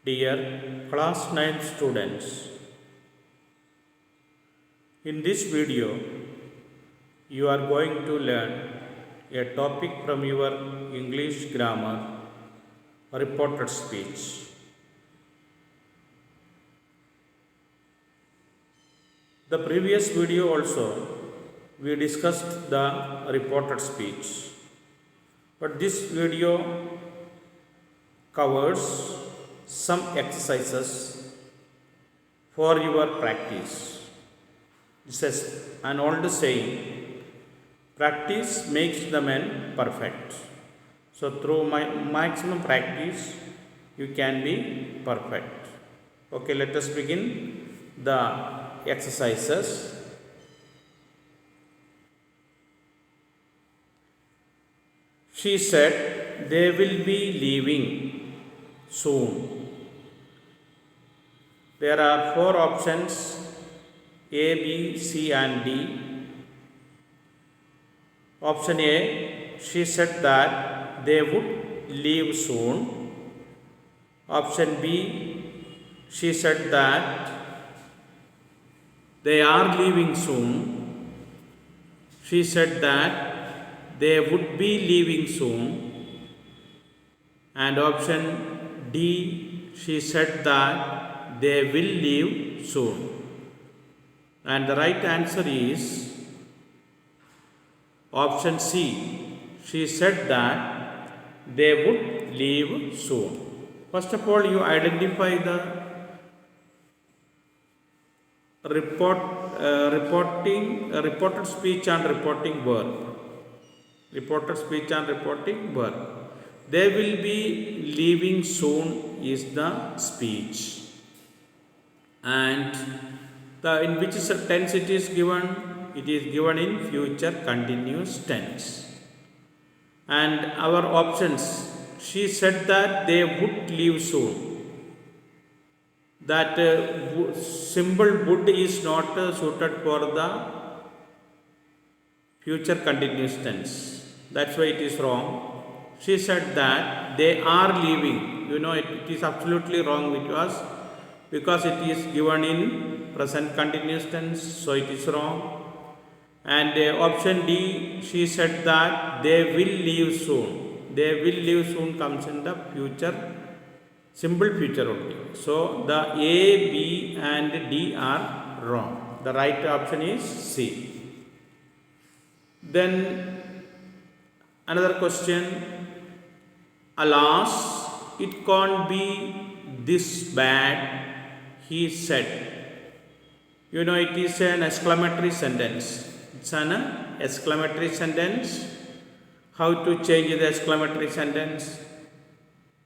Dear class 9 students, in this video you are going to learn a topic from your English grammar reported speech. The previous video also we discussed the reported speech, but this video covers some exercises for your practice. This is an old saying, practice makes the man perfect. So through my maximum practice you can be perfect. Okay, let us begin the exercises. She said they will be leaving soon. There are 4 options, A, B, C and D. Option A, she said that they would leave soon. Option B, she said that they are leaving soon. She said that they would be leaving soon. And option D, she said that they will leave soon. And the right answer is option C. She said that they would leave soon. First of all, you identify the reported speech and reporting verb. Reported speech and reporting verb. They will be leaving soon is the speech. And in which tense it is given? It is given in future continuous tense. And our options, she said that they would leave soon. That symbol would is not suited for the future continuous tense. That's why it is wrong. She said that they are leaving. It is absolutely wrong because it is given in present continuous tense, so it is wrong. And option D, she said that they will leave soon. They will leave soon comes in the future, simple future only. So the A, B and D are wrong. The right option is C. Then another question, alas, it can't be this bad, he said. It is an exclamatory sentence. It's an exclamatory sentence. How to change the exclamatory sentence?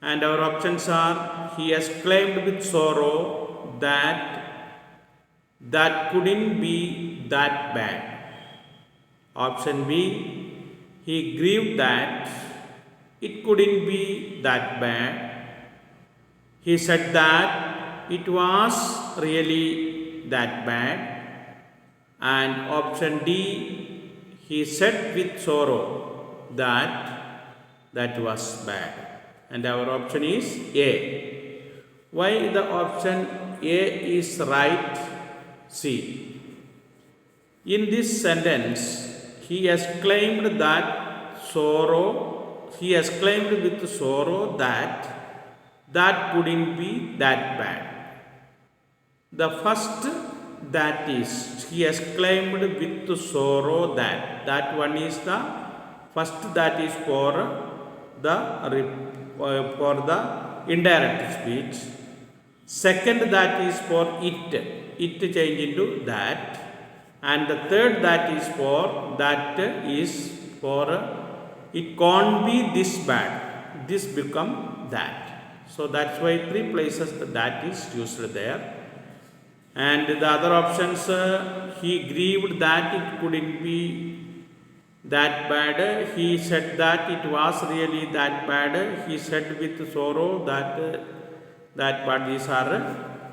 And our options are, he exclaimed with sorrow that couldn't be that bad. Option B, he grieved that it couldn't be that bad. He said that it was really that bad. And option D, he said with sorrow that was bad. And our option is A. Why the option A is right? See, in this sentence, he exclaimed with sorrow that couldn't be that bad. The first, that is, he exclaimed with sorrow that one is the first, that is for the indirect speech. Second, that is for it change into that. And the third, that is for it can't be this bad, this become that. So that's why 3 places that is used there. And the other options, he grieved that it couldn't be that bad. He said that it was really that bad. He said with sorrow that but these are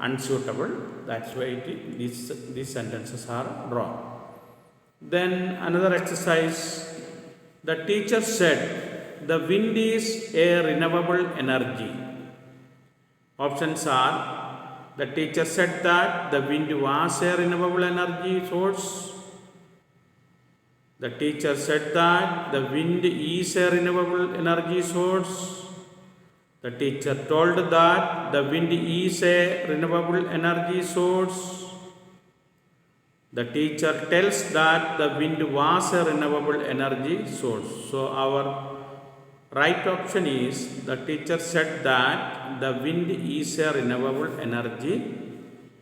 unsuitable. That's why these sentences are wrong. Then another exercise. The teacher said the wind is a renewable energy. Options are: the teacher said that the wind was a renewable energy source. The teacher said that the wind is a renewable energy source. The teacher told that the wind is a renewable energy source. The teacher tells that the wind was a renewable energy source. So our right option is the teacher said that the wind is a renewable energy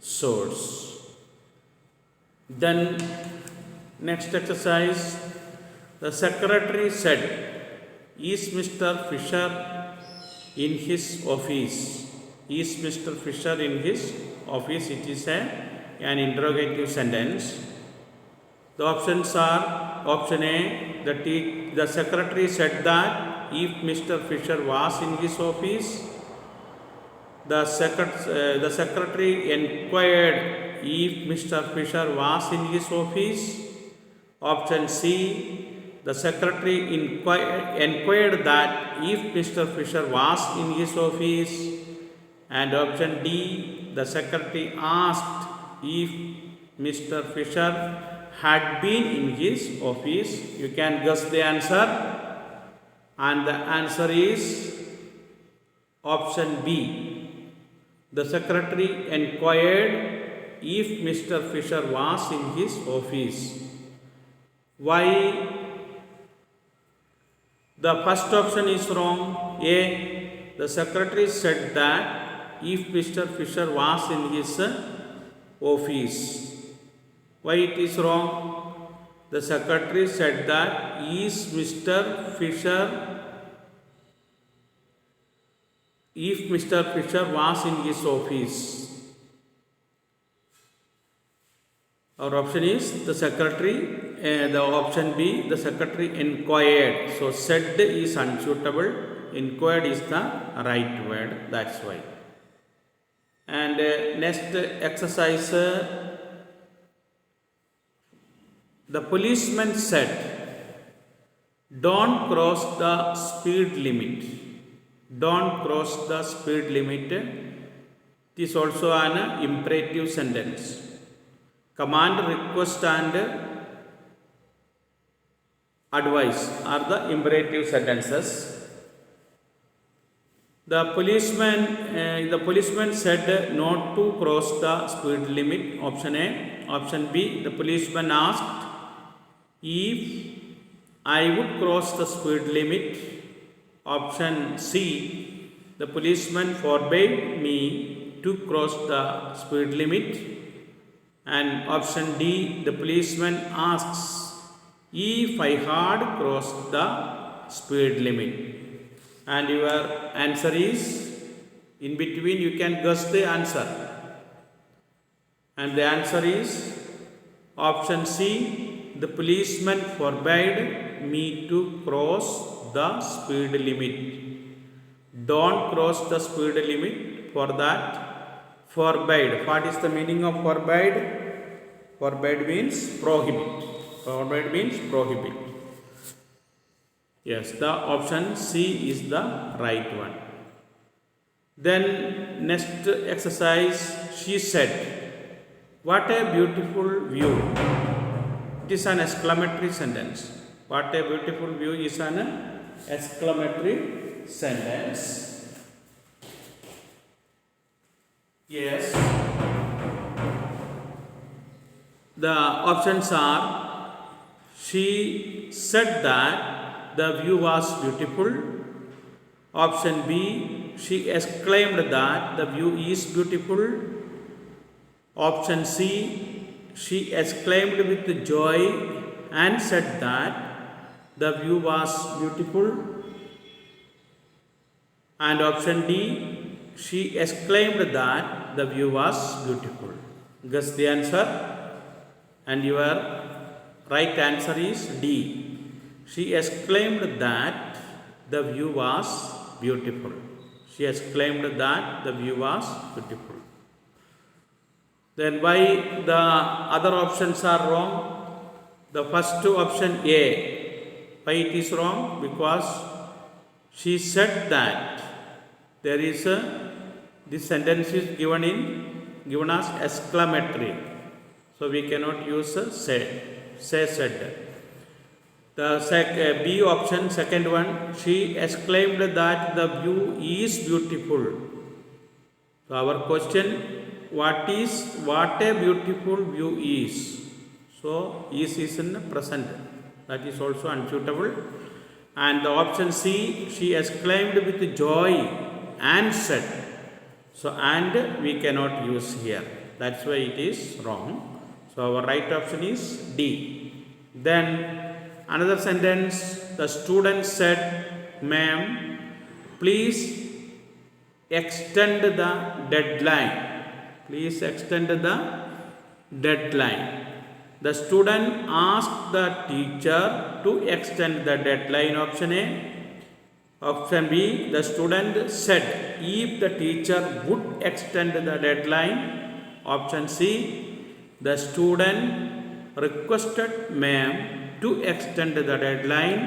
source. Then next exercise, the secretary said, "Is Mr. Fisher in his office?" Is Mr. Fisher in his office? It is an interrogative sentence. The options are: option A, the secretary said that if Mr. Fisher was in his office. The secretary inquired if Mr. Fisher was in his office. Option C, the secretary inquired that if Mr. Fisher was in his office. And option D, the secretary asked if Mr. Fisher had been in his office. You can guess the answer. And the answer is option B. The secretary inquired if Mr. Fisher was in his office. Why the first option is wrong? A, the secretary said that if Mr. Fisher was in his office. Why it is wrong? The secretary said that is Mr. Fisher, if Mr. Fisher was in his office. Our option is the secretary, the option B, the secretary inquired. So said is unsuitable, inquired is the right word, that's why. And next exercise, the policeman said, "Don't cross the speed limit." Don't cross the speed limit. It is also an imperative sentence. Command, request and advice are the imperative sentences. The policeman said not to cross the speed limit. Option A. Option B, the policeman asked if I would cross the speed limit. Option C, the policeman forbade me to cross the speed limit. And option D, the policeman asks if I had crossed the speed limit. And your answer is in between, you can guess the answer. And the answer is option C, the policeman forbade me to cross the speed limit. Don't cross the speed limit. For that, forbade. What is the meaning of forbade? Forbade means prohibit. Forbade means prohibit. Yes, the option C is the right one. Then next exercise, she said, "What a beautiful view." It is an exclamatory sentence. What a beautiful view is an exclamatory sentence. Yes. The options are: she said that the view was beautiful. Option B, she exclaimed that the view is beautiful. Option C, she exclaimed with joy and said that the view was beautiful. And option D, she exclaimed that the view was beautiful. Guess the answer. And your right answer is D. She exclaimed that the view was beautiful. She exclaimed that the view was beautiful. Then why the other options are wrong? The first option A. Why it is wrong? Because she said that there is This sentence is given as exclamatory. So we cannot use said. The B option, second one, she exclaimed that the view is beautiful. So our question, what a beautiful view is. So is in the present. That is also unsuitable. And the option C, she exclaimed with joy and said. So and we cannot use here. That's why it is wrong. So our right option is D. Then another sentence, the student said, "Ma'am, please extend the deadline." Please extend the deadline. The student asked the teacher to extend the deadline. Option A. Option B, the student said if the teacher would extend the deadline. Option C, the student requested ma'am to extend the deadline.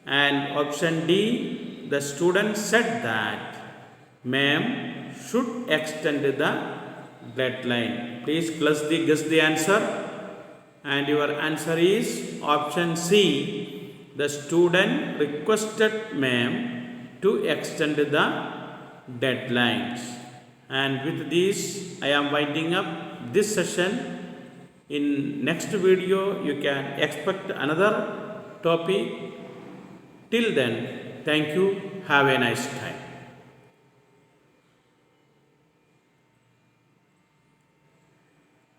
And option D, the student said that ma'am should extend the deadline. Please guess the answer. And your answer is option C. The student requested ma'am to extend the deadlines. And with this, I am winding up this session. In next video, you can expect another topic. Till then, thank you. Have a nice time.